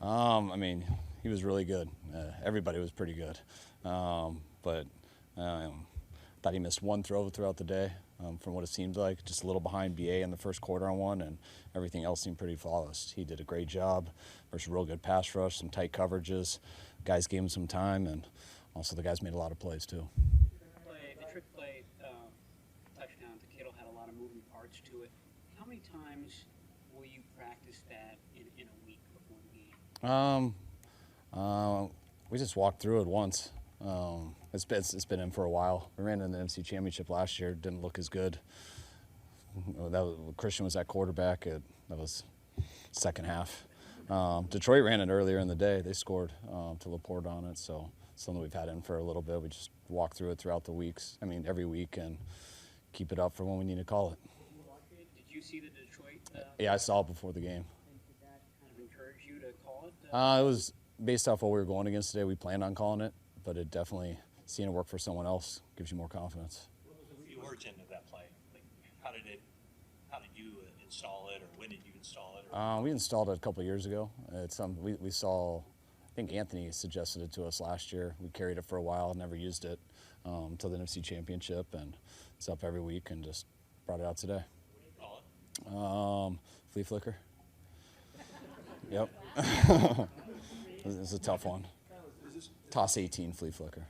I mean, he was really good. Everybody was pretty good. But thought he missed one throw throughout the day, from what it seemed like. Just a little behind BA in the first quarter on one, and everything else seemed pretty flawless. He did a great job versus real good pass rush, some tight coverages. Guys gave him some time, and also the guys made a lot of plays too. The trick play touchdown to Kittle had a lot of moving parts to it. How many times will you practice that in a week before the game? We just walked through it once. It's been in for a while. We ran in the NFC Championship last year. Didn't look as good. Christian was at quarterback. That was second half. Detroit ran it earlier in the day. They scored to Laporte on it. So something we've had in for a little bit. We just walk through it throughout the weeks. I mean, every week, and keep it up for when we need to call it. Did you see the Detroit? Yeah, I saw it before the game. Did that kind of encourage you to call it? It was based off what we were going against today. We planned on calling it, but it definitely, seeing it work for someone else gives you more confidence. What was the origin of that play? Like, how did you install it, or when did you install it? We installed it a couple of years ago. It's we saw. I think Anthony suggested it to us last year. We carried it for a while, never used it until the NFC Championship, and it's up every week, and just brought it out today. What do you call it? Flea flicker. Yep. It's a tough one. Toss 18 flea flicker.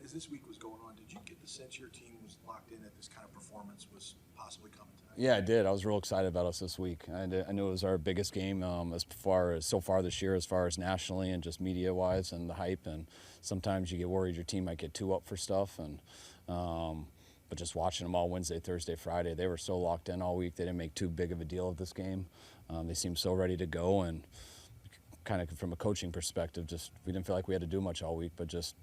As this week was going on, did you get the sense your team was locked in that this kind of performance was possibly coming tonight? Yeah, I did. I was real excited about us this week. I knew it was our biggest game so far this year, as far as nationally and just media-wise and the hype. And sometimes you get worried your team might get too up for stuff. And but just watching them all Wednesday, Thursday, Friday, they were so locked in all week. They didn't make too big of a deal of this game. They seemed so ready to go. And kind of from a coaching perspective, we didn't feel like we had to do much all week, but just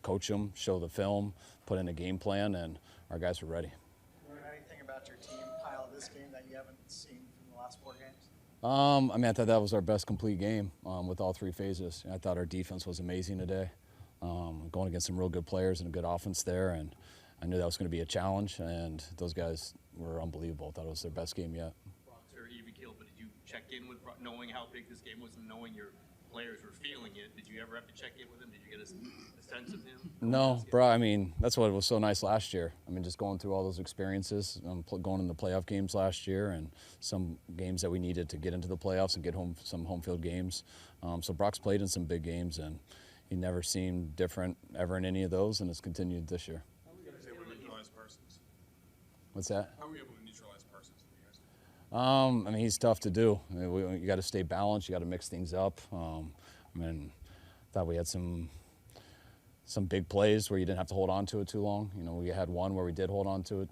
coach them, show the film, put in a game plan, and our guys were ready. Anything about your team, Kyle, this game that you haven't seen from the last 4 games? I mean, I thought that was our best complete game with all 3 phases. I thought our defense was amazing today, going against some real good players and a good offense there, and I knew that was going to be a challenge, and those guys were unbelievable. I thought it was their best game yet. Brock's very even keel, but did you check in with Brock, knowing how big this game was and knowing your players were feeling it? Did you ever have to check in with him? Did you get a sense of him? No, bro. I mean, that's what was so nice last year. I mean, just going through all those experiences, going into playoff games last year, and some games that we needed to get into the playoffs and get some home field games. So Brock's played in some big games, and he never seemed different ever in any of those, and it's continued this year. How were you able to neutralize Parsons? What's that? How were you able to neutralize Parsons? I mean, he's tough to do. I mean, you got to stay balanced. You got to mix things up. I mean, thought we had some big plays where you didn't have to hold on to it too long. You know, we had one where we did hold on to it.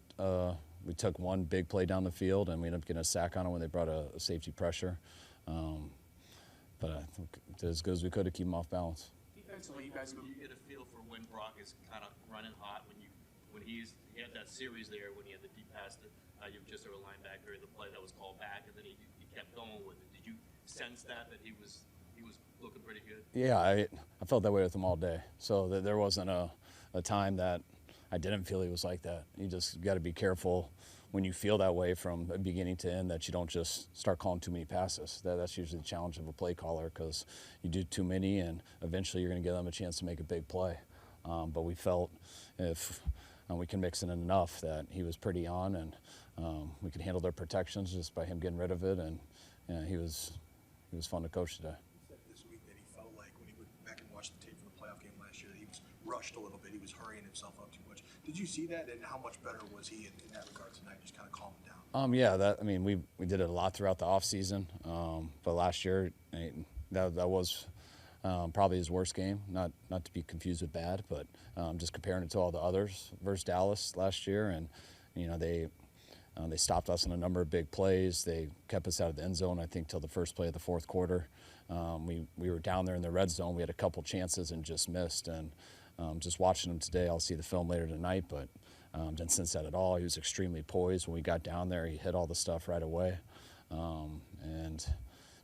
We took one big play down the field, and we ended up getting a sack on it when they brought a safety pressure. But I think did as good as we could to keep him off balance. Defensively, you guys, you get a feel for when Brock is kind of running hot, when he had that series there when he had the deep pass to you just over a linebacker, the play that was called back, and then he kept going with it. Did you sense that he was looking pretty good? Yeah, I felt that way with him all day. So there wasn't a time that I didn't feel he was like that. You just got to be careful when you feel that way from beginning to end, that you don't just start calling too many passes. That's usually the challenge of a play caller, because you do too many, and eventually you're going to give them a chance to make a big play. But we felt if we can mix it in enough that he was pretty on, and we could handle their protections just by him getting rid of it, and he was fun to coach today. He said this week that he felt like when he went back and watched the tape from the playoff game last year, that he was rushed a little bit. He was hurrying himself up too much. Did you see that, and how much better was he in that regard tonight, just kind of calming down? Yeah, I mean, we did it a lot throughout the offseason, but last year that was probably his worst game. Not to be confused with bad, but just comparing it to all the others versus Dallas last year, and they stopped us in a number of big plays. They kept us out of the end zone, I think, till the first play of the fourth quarter. We were down there in the red zone. We had a couple chances and just missed. And just watching him today, I'll see the film later tonight, but didn't sense that at all. He was extremely poised. When we got down there, he hit all the stuff right away, and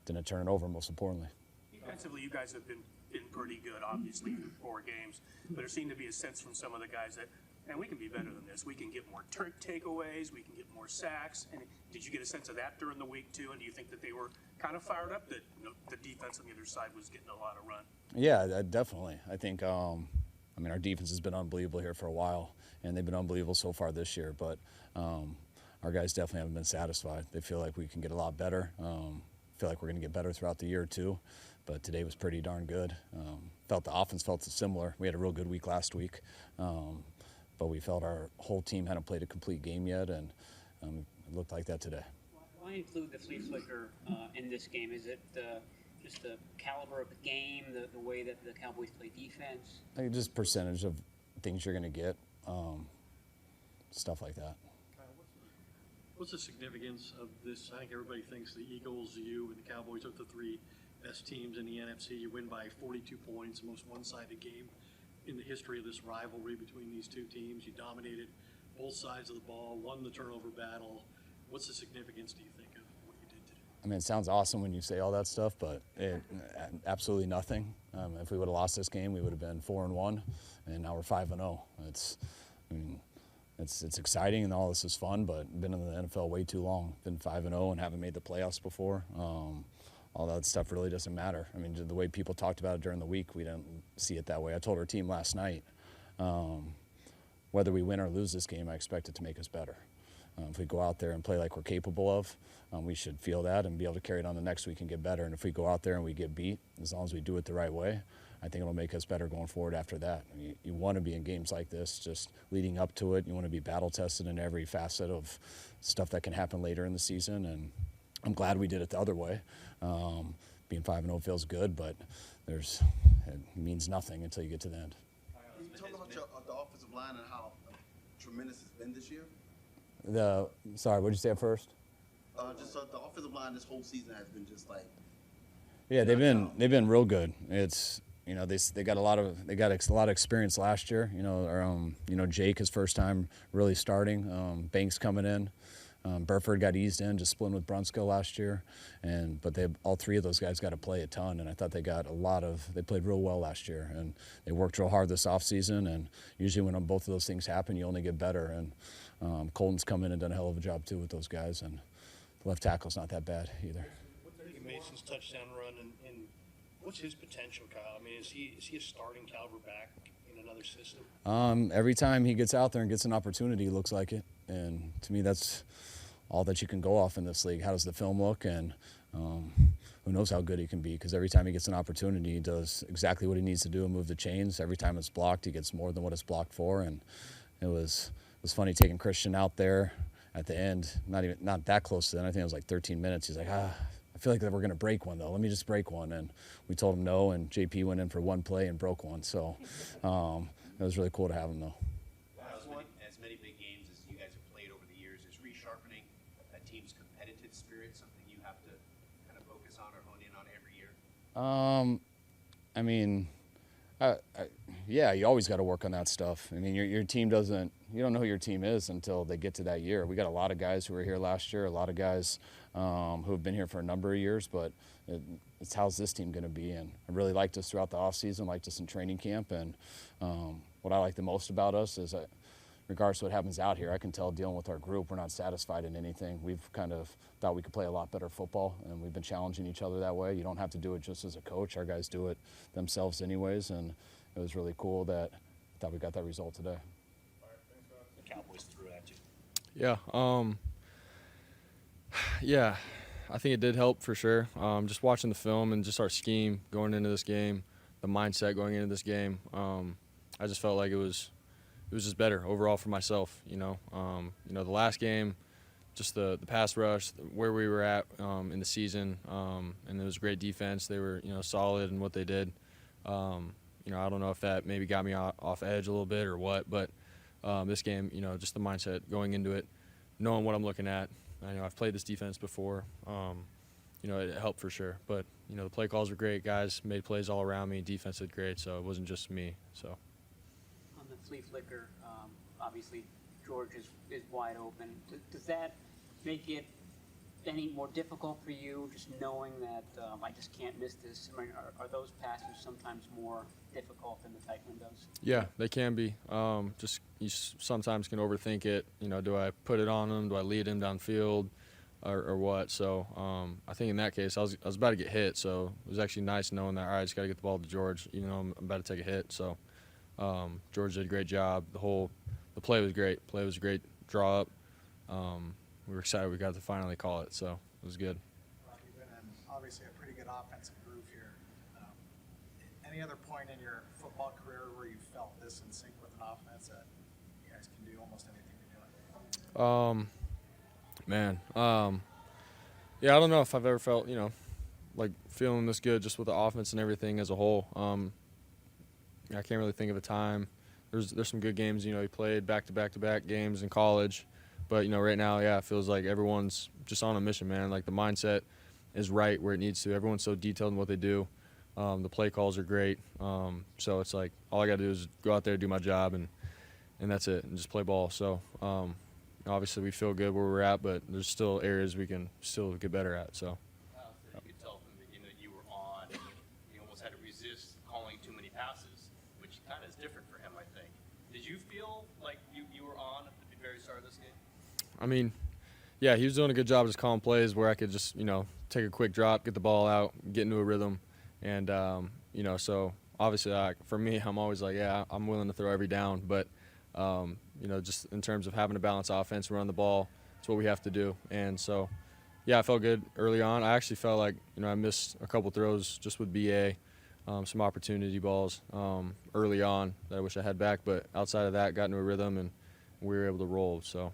didn't turn it over, most importantly. Defensively, you guys have been pretty good, obviously, through 4 games. But there seemed to be a sense from some of the guys that and we can be better than this. We can get more takeaways. We can get more sacks. And did you get a sense of that during the week too? And do you think that they were kind of fired up that the defense on the other side was getting a lot of run? Yeah, definitely. I think, our defense has been unbelievable here for a while, and they've been unbelievable so far this year. But our guys definitely haven't been satisfied. They feel like we can get a lot better. Feel like we're going to get better throughout the year too. But today was pretty darn good. Felt the offense felt similar. We had a real good week last week. But we felt our whole team hadn't played a complete game yet, and it looked like that today. Why include the flea flicker in this game? Is it just the caliber of the game, the way that the Cowboys play defense? I think just percentage of things you're going to get, stuff like that. What's the significance of this? I think everybody thinks the Eagles, you, and the Cowboys are the three best teams in the NFC. You win by 42 points, the most one-sided game in the history of this rivalry between these two teams. You dominated both sides of the ball, won the turnover battle. What's the significance, do you think, of what you did today? It sounds awesome when you say all that stuff, but absolutely nothing. If we would have lost this game, we would have been 4-1, and now we're 5-0. It's exciting and all this is fun, but been in the NFL way too long. Been 5-0 and haven't made the playoffs before. All that stuff really doesn't matter. The way people talked about it during the week, we didn't see it that way. I told our team last night, whether we win or lose this game, I expect it to make us better. If we go out there and play like we're capable of, we should feel that and be able to carry it on the next week and get better. And if we go out there and we get beat, as long as we do it the right way, I think it'll make us better going forward after that. You want to be in games like this, just leading up to it. You want to be battle-tested in every facet of stuff that can happen later in the season. And I'm glad we did it the other way. Being 5-0 feels good, but it means nothing until you get to the end. Can you talk about the offensive line and how tremendous it's been this year? Sorry, what did you say at first? The offensive line this whole season has been just like. Yeah, they've been real good. It's they got a lot of experience last year. Jake his first time really starting. Banks coming in. Burford got eased in, just splitting with Brunskill last year, but all three of those guys got to play a ton, and I thought they played real well last year, and they worked real hard this offseason, and usually when both of those things happen, you only get better, and Colton's come in and done a hell of a job too with those guys, and the left tackle's not that bad either. Mason's touchdown run, and what's his potential, Kyle? Is he a starting caliber back in another system? Every time he gets out there and gets an opportunity, he looks like it, and to me that's all that you can go off in this league. How does the film look? And who knows how good he can be, because every time he gets an opportunity, he does exactly what he needs to do and move the chains. Every time it's blocked, he gets more than what it's blocked for. And it was funny taking Christian out there at the end, not that close to the end. I think it was like 13 minutes. He's like, I feel like we're going to break one, though. Let me just break one. And we told him no, and JP went in for one play and broke one. So it was really cool to have him, though. As many big games as you guys have played over the years, is resharpening a team's competitive spirit something you have to kind of focus on or hone in on every year? Yeah, you always got to work on that stuff. Your team doesn't. You don't know who your team is until they get to that year. We got a lot of guys who were here last year, a lot of guys who have been here for a number of years, but it's how's this team going to be? And I really liked us throughout the offseason, liked us in training camp, and what I like the most about us is that regardless of what happens out here, I can tell dealing with our group, we're not satisfied in anything. We've kind of thought we could play a lot better football, and we've been challenging each other that way. You don't have to do it just as a coach. Our guys do it themselves anyways, and it was really cool that I thought we got that result today. The Cowboys threw at you. Yeah, I think it did help for sure. Just watching the film and just our scheme going into this game, the mindset going into this game, I just felt like it was just better overall for myself. The last game, just the pass rush, where we were at in the season, and it was great defense. They were solid in what they did. I don't know if that maybe got me off edge a little bit or what, but this game, just the mindset going into it, knowing what I'm looking at. I've played this defense before. It helped for sure. But the play calls were great. Guys made plays all around me. Defense did great, so it wasn't just me. So on the flea flicker, obviously George is wide open. Does that make it any more difficult for you, just knowing that I just can't miss this? I mean, are those passes sometimes more difficult than the tight windows? Yeah, they can be. Just you sometimes can overthink it. Do I put it on him? Do I lead him downfield, or what? So I think in that case, I was about to get hit. So it was actually nice knowing that. All right, I just got to get the ball to George. Even though I'm about to take a hit. So George did a great job. The play was great. Play was a great draw up. We were excited we got to finally call it. So it was good. Brock, you've been in obviously a pretty good offensive groove here. Any other point in your football career where you felt this in sync with an offense that you guys can do almost anything you're doing? Yeah, I don't know if I've ever felt, like feeling this good just with the offense and everything as a whole. I can't really think of a time. There's some good games, he played back-to-back games in college. But, right now, yeah, it feels like everyone's just on a mission, man. Like the mindset is right where it needs to. Everyone's so detailed in what they do. The play calls are great. So it's like all I got to do is go out there, do my job, and that's it, and just play ball. So obviously we feel good where we're at, but there's still areas we can still get better at. So. You could tell from the beginning that you were on, and you almost had to resist calling too many passes, which kind of is different for him, I think. Did you feel like you were on at the very start of this game? I mean, yeah, he was doing a good job just calling plays where I could just, take a quick drop, get the ball out, get into a rhythm. And, so obviously for me, I'm always like, yeah, I'm willing to throw every down. But, just in terms of having a balanced offense, run the ball, it's what we have to do. And so, yeah, I felt good early on. I actually felt like, I missed a couple throws just with BA, some opportunity balls early on that I wish I had back. But outside of that, got into a rhythm, and we were able to roll. So.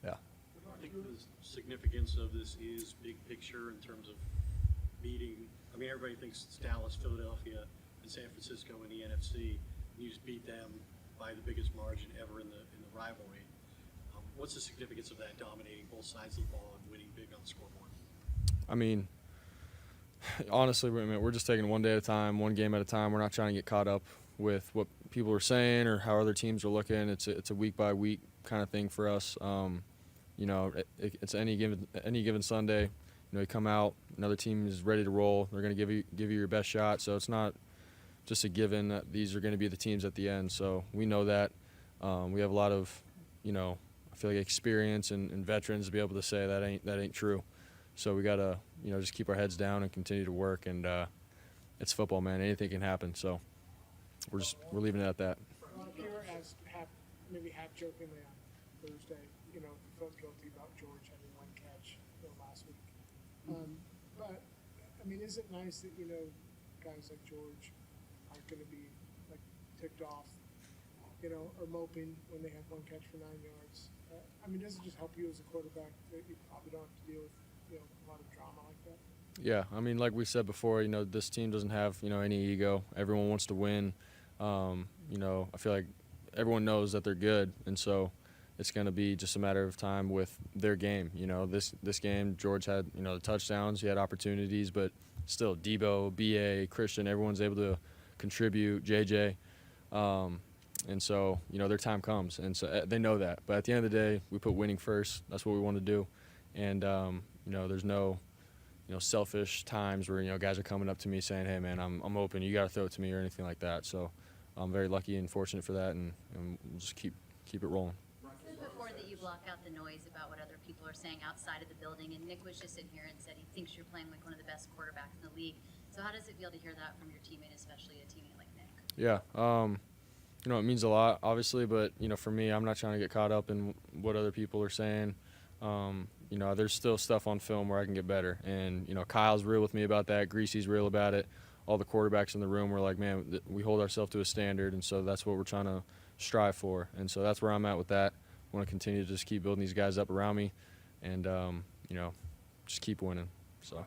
I think the significance of this is big picture in terms of beating. I mean, everybody thinks it's Dallas, Philadelphia, and San Francisco in the NFC. And you just beat them by the biggest margin ever in the rivalry. What's the significance of that, dominating both sides of the ball and winning big on the scoreboard? I mean, honestly, we're just taking one day at a time, one game at a time. We're not trying to get caught up with what people are saying or how other teams are looking. It's a week by week kind of thing for us. It's any given Sunday. You come out, another team is ready to roll. They're going to give you your best shot. So it's not just a given that these are going to be the teams at the end. So we know that. We have a lot of, I feel like experience and veterans to be able to say that ain't true. So we got to, just keep our heads down and continue to work. And it's football, man. Anything can happen. So we're leaving it at that. Here, as maybe half jokingly on Thursday, felt guilty about George having one catch last week. But I mean, is it nice that guys like George aren't going to be like ticked off, or moping when they have one catch for 9 yards? I mean, does it just help you as a quarterback that you probably don't have to deal with a lot of drama like that? Yeah, I mean, like we said before, this team doesn't have any ego. Everyone wants to win. I feel like everyone knows that they're good, and so it's going to be just a matter of time with their game. This game, George had the touchdowns, he had opportunities, but still, Debo, BA, Christian, everyone's able to contribute. JJ, and so their time comes, and so they know that. But at the end of the day, we put winning first. That's what we want to do, and there's no selfish times where guys are coming up to me saying, "Hey, man, I'm open. You got to throw it to me," or anything like that. So I'm very lucky and fortunate for that, and we'll just keep it rolling. Before that, you block out the noise about what other people are saying outside of the building, and Nick was just in here and said he thinks you're playing like one of the best quarterbacks in the league. So how does it feel to hear that from your teammate, especially a teammate like Nick? Yeah, it means a lot, obviously, but for me, I'm not trying to get caught up in what other people are saying. There's still stuff on film where I can get better, and Kyle's real with me about that. Greasy's real about it. All the quarterbacks in the room were like, man, we hold ourselves to a standard, and so that's what we're trying to strive for, and so that's where I'm at with that. I want to continue to just keep building these guys up around me, and just keep winning. So.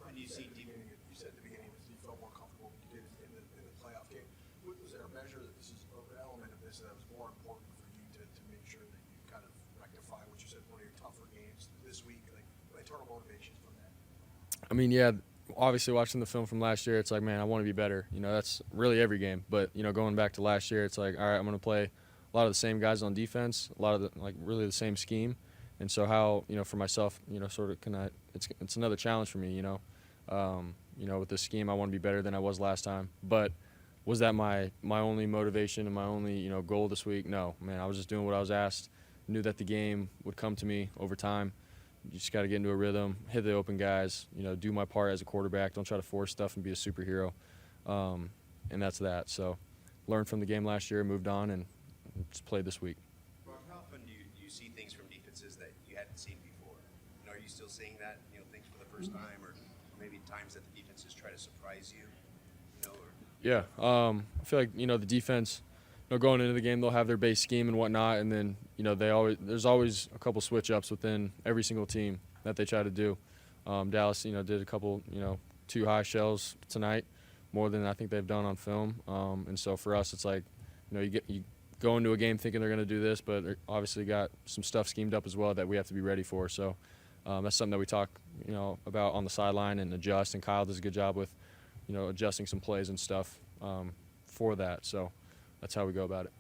When you said at the beginning you felt more comfortable than you did in the playoff game. Was there a measure that this is an element of this that was more important for you to make sure that you kind of rectify what you said one of your tougher games this week, like internal motivations from that? I mean, yeah. Obviously, watching the film from last year, it's like, man, I want to be better. That's really every game. But going back to last year, it's like, all right, I'm going to play a lot of the same guys on defense, a lot of really the same scheme. And so how, for myself, sort of can I it's another challenge for me. With this scheme, I want to be better than I was last time. But was that my only motivation and my only goal this week? No, man. I was just doing what I was asked. Knew that the game would come to me over time. You just got to get into a rhythm, hit the open guys. Do my part as a quarterback. Don't try to force stuff and be a superhero. And that's that. So, learned from the game last year, moved on, and just played this week. Brock, how often do you see things from defenses that you hadn't seen before? Are you still seeing that, things for the first time, or maybe times that the defenses try to surprise you? Yeah, I feel like the defense. Going into the game, they'll have their base scheme and whatnot, and then there's always a couple switch ups within every single team that they try to do. Dallas, did a couple, too high shells tonight, more than I think they've done on film. And so for us, it's like, you go into a game thinking they're going to do this, but they obviously got some stuff schemed up as well that we have to be ready for. So that's something that we talk, about on the sideline and adjust. And Kyle does a good job with, adjusting some plays and stuff for that. So that's how we go about it.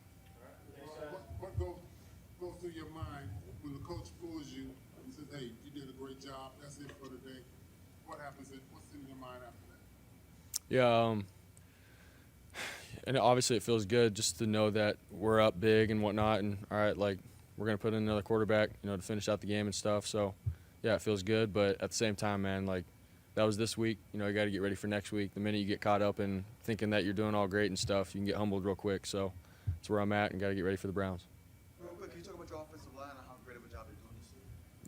What goes through your mind when the coach pulls you and says, "Hey, you did a great job. That's it for today"? What happens? What's in your mind after that? Yeah, and obviously it feels good just to know that we're up big and whatnot, and all right, like we're gonna put in another quarterback, to finish out the game and stuff. So, yeah, it feels good, but at the same time, man, like that was this week. You got to get ready for next week. The minute you get caught up in thinking that you're doing all great and stuff, you can get humbled real quick. So that's where I'm at, and got to get ready for the Browns. Real quick, can you talk about your offensive line and how great of a job they're doing this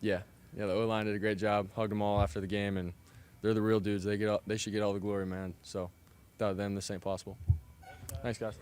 year? Yeah, the O-line did a great job. Hugged them all after the game, and they're the real dudes. They should get all the glory, man. So without them, this ain't possible. Thanks, guys.